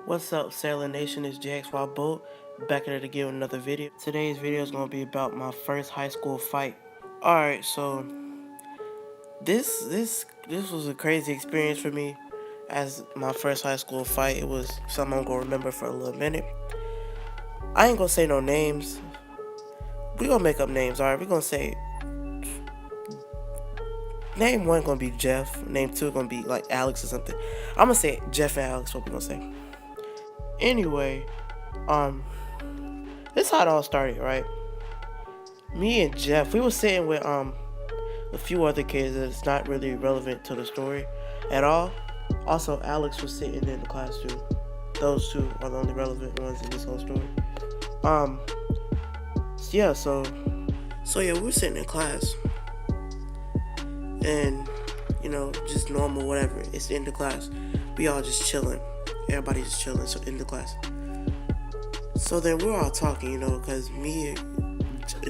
What's up, Sailor Nation? It's Jxyboat1 back at it again with another video. Today's video is gonna be about my first high school fight. Alright, so this was a crazy experience for me as my first high school fight. It was something I'm gonna remember for a little minute. I ain't gonna say no names. We gonna make up names, alright? We gonna say name one gonna be Jeff, name two gonna be like Alex or something. I'm gonna say Jeff and Alex, what we gonna say. Anyway, this is how it all started, right? Me and Jeff, we were sitting with a few other kids that's not really relevant to the story at all. Also, Alex was sitting in the class too. Those two are the only relevant ones in this whole story. Yeah, so yeah, we were sitting in class, and just normal, whatever. It's the end of class. We all just chilling. Everybody's just chilling. So in the class. So then we're all talking, because me and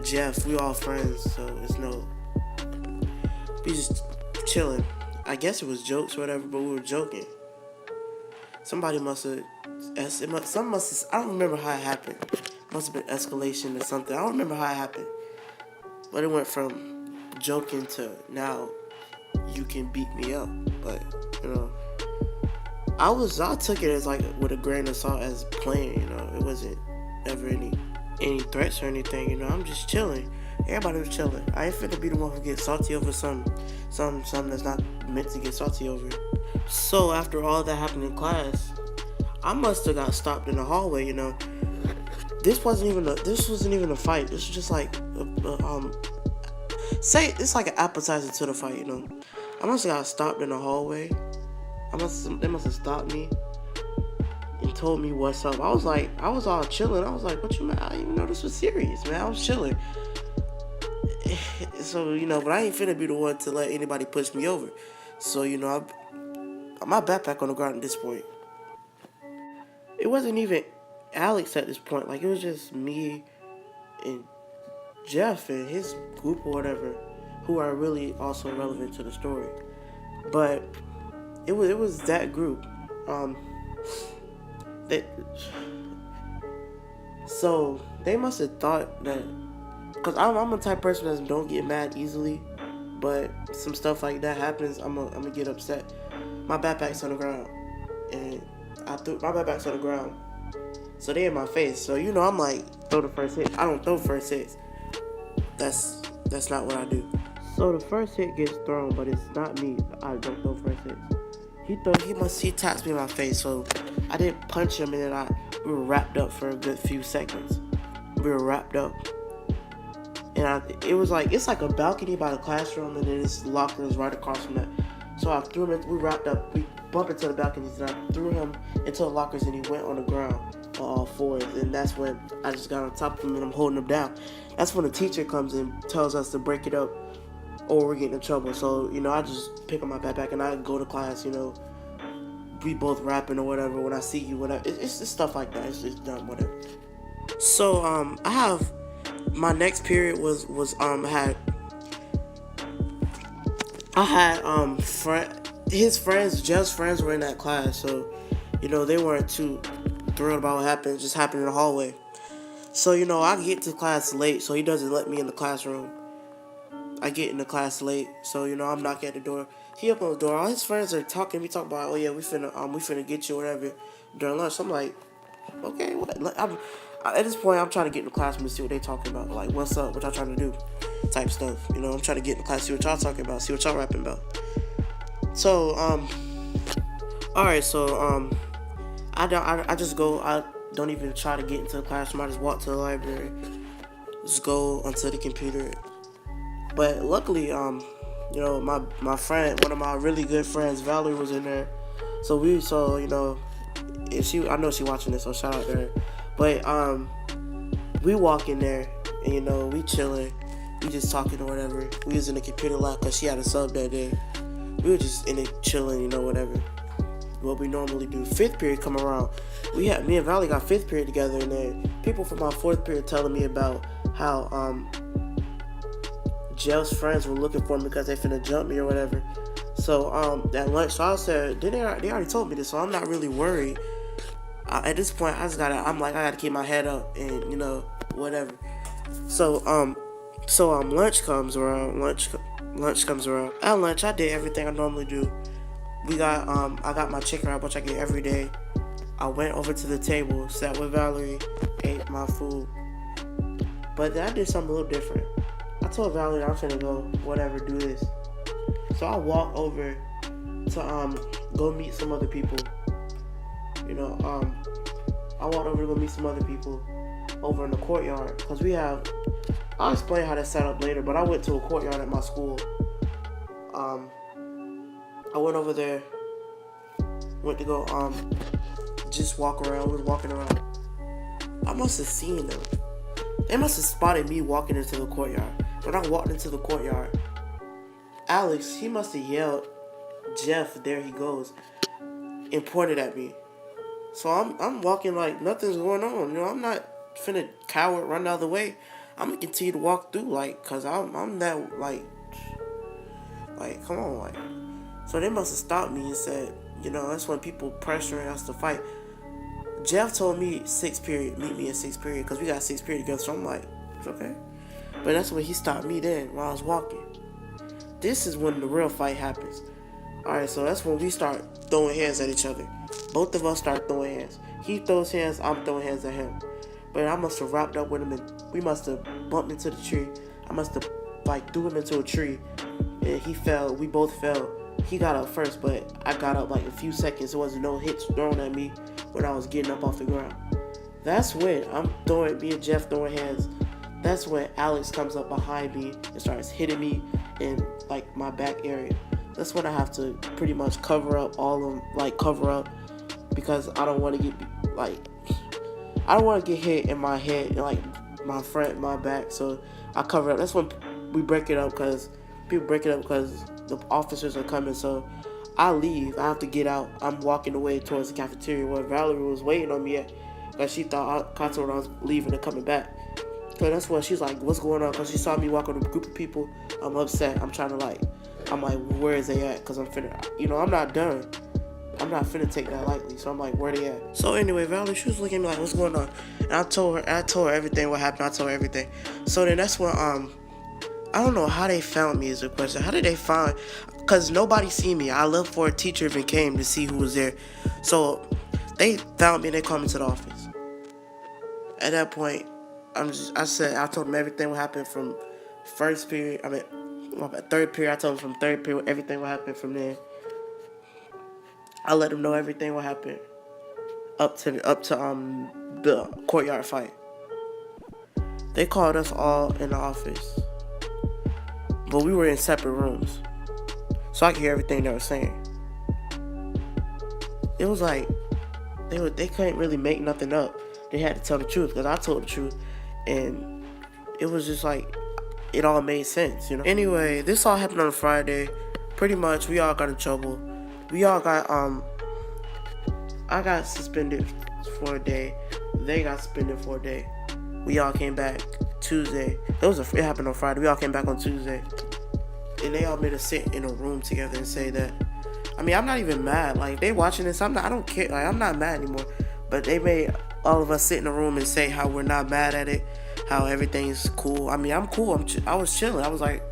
Jeff, we all friends. So we just chilling. I guess it was jokes or whatever, but we were joking. Somebody I don't remember how it happened. Must have been escalation or something. I don't remember how it happened. But it went from joking to now you can beat me up. But, I took it as like with a grain of salt as playing, It wasn't ever any threats or anything, I'm just chilling. Everybody was chilling. I ain't finna be the one who gets salty over something that's not meant to get salty over. So after all that happened in class, I must have got stopped in the hallway, This wasn't even a fight. This was just like it's like an appetizer to the fight, I must have got stopped in the hallway. They must have stopped me and told me what's up. I was all chilling. I was like, what you mean? I didn't even know this was serious, man. I was chilling. So, but I ain't finna be the one to let anybody push me over. So, my backpack on the ground at this point. It wasn't even Alex at this point. Like, it was just me and Jeff and his group or whatever, who are really also relevant to the story. But it was that group. So they must have thought that, because I'm a type of person that don't get mad easily, but some stuff like that happens, I'm gonna get upset. My backpack's on the ground, and I threw my backpack's on the ground, so they in my face. So I'm like, throw the first hit. I don't throw first hits. That's not what I do. So the first hit gets thrown, but it's not me. I don't throw first hits. He taps me in my face, so I didn't punch him, and then we were wrapped up for a good few seconds. We were wrapped up, and it was like, it's like a balcony by the classroom, and then this locker is right across from that. So I threw him. We wrapped up. We bumped into the balconies, and I threw him into the lockers, and he went on the ground on all fours. And that's when I just got on top of him, and I'm holding him down. That's when the teacher comes and tells us to break it up, or we're getting in trouble. So, I just pick up my backpack and I go to class, we both rapping or whatever. When I see you, whatever. It's stuff like that. It's just done, whatever. So, I have, my next period was I had his friends, Jeff's friends were in that class. So, they weren't too thrilled about what happened. It just happened in the hallway. So, I get to class late, so he doesn't let me in the classroom. I get in the class late, so I'm knocking at the door. He up on the door. All his friends are talking. We talk about, oh yeah, we finna get you or whatever during lunch. So I'm like, okay, what? At this point, I'm trying to get in the classroom to see what they talking about. Like, what's up? What y'all trying to do? Type stuff. I'm trying to get in the class, see what y'all talking about, see what y'all rapping about. So all right. So I just go. I don't even try to get into the classroom. I just walk to the library. Just go onto the computer. But luckily, my friend, one of my really good friends, Valerie, was in there. So I know she watching this, so shout out to her. But we walk in there, and we chilling, we just talking or whatever. We was in the computer lab because she had a sub that day. We were just in it chilling, whatever. What we normally do. 5th period come around. Me and Valerie got 5th period together, and then people from my 4th period telling me about how Jeff's friends were looking for me because they finna jump me or whatever. So at lunch, so I said, they already told me this, so I'm not really worried. At this point, I'm like, I gotta keep my head up and, whatever. So, lunch comes around. Lunch comes around. At lunch, I did everything I normally do. I got my chicken wrap, which I get every day. I went over to the table, sat with Valerie, ate my food. But then I did something a little different. I told Valerie I'm finna go, whatever, do this. So I walked over to go meet some other people. I walked over to go meet some other people over in the courtyard, because I'll explain how that's set up later, but I went to a courtyard at my school. I went over there, went to go just walk around, was walking around. I must have seen them. They must have spotted me walking into the courtyard. When I walked into the courtyard, Alex, he must have yelled, "Jeff, there he goes," and pointed at me. So I'm walking like nothing's going on. I'm not finna cower, run the other way. I'm gonna continue to walk through, cause I'm that, come on, So they must have stopped me and said, that's when people pressuring us to fight. Jeff told me 6th period, meet me in 6th period, because we got 6th period together, so I'm like, it's okay. But that's when he stopped me then, while I was walking. This is when the real fight happens. Alright, so that's when we start throwing hands at each other. Both of us start throwing hands. He throws hands, I'm throwing hands at him. But I must have wrapped up with him, and we must have bumped into the tree. I must have, threw him into a tree, and he fell. We both fell. He got up first, but I got up a few seconds. There wasn't no hits thrown at me when I was getting up off the ground. That's when me and Jeff throwing hands. That's when Alex comes up behind me and starts hitting me in my back area. That's when I have to pretty much cover up because I don't want to get hit in my head, my front, my back. So I cover up. That's when we break it up, because people break it up because the officers are coming. So I leave. I have to get out. I'm walking away towards the cafeteria where Valerie was waiting on me at, because she thought I told her I was leaving and coming back. So that's when she's like, "What's going on?" Because she saw me walk with a group of people. I'm upset. I'm trying to I'm like, where is they at? Because I'm I'm not done. I'm not finna take that lightly. So I'm like, where they at? So anyway, Valerie, she was looking at me like, what's going on? And I told her everything, what happened. I told her everything. So then that's when, I don't know how they found me is the question. How did they find? Because nobody seen me. I looked for a teacher even came to see who was there. So they found me and they called me to the office. At that point, I told them everything what happened from 1st period. 3rd period. I told them from 3rd period everything what happened from there. I let them know everything what happened up to the courtyard fight. They called us all in the office, but we were in separate rooms, so I could hear everything they were saying. It was they couldn't really make nothing up. They had to tell the truth, because I told the truth, and it was just it all made sense, Anyway, this all happened on a Friday. Pretty much, we all got in trouble. We all got, I got suspended for a day. They got suspended for a day. We all came back Tuesday. It happened on Friday. We all came back on Tuesday. And they all made us sit in a room together and say that, I'm not even mad. They watching this, I don't care. I'm not mad anymore. But they made all of us sit in a room and say how we're not mad at it, how everything's cool. I'm cool. I was chilling. I was like,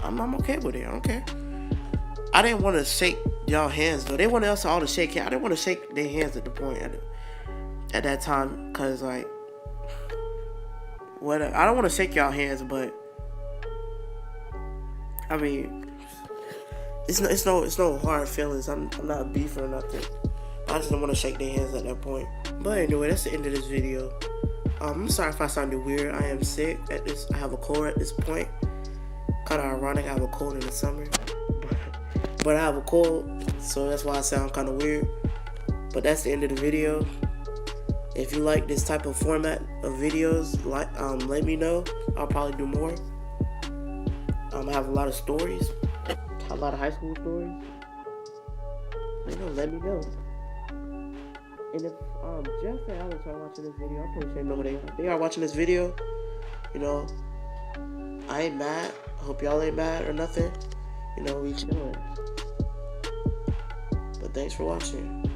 I'm okay with it. I don't care. I didn't want to shake y'all hands though. They wanted us all to shake hands. I didn't want to shake their hands at the point at that time, because whatever. I don't want to shake y'all hands, but it's no hard feelings. I'm not beefing or nothing. I just don't want to shake their hands at that point. But anyway, that's the end of this video. I'm sorry if I sounded weird. I am sick I have a cold at this point. Kind of ironic. I have a cold in the summer. But I have a cold, so that's why I sound kind of weird. But that's the end of the video. If you like this type of format of videos, let me know. I'll probably do more. I have a lot of stories, a lot of high school stories. Let me know. And if Jeff and Alex are watching this video, I'm pretty sure they are watching this video. I ain't mad. I hope y'all ain't mad or nothing. We chilling. But thanks for watching.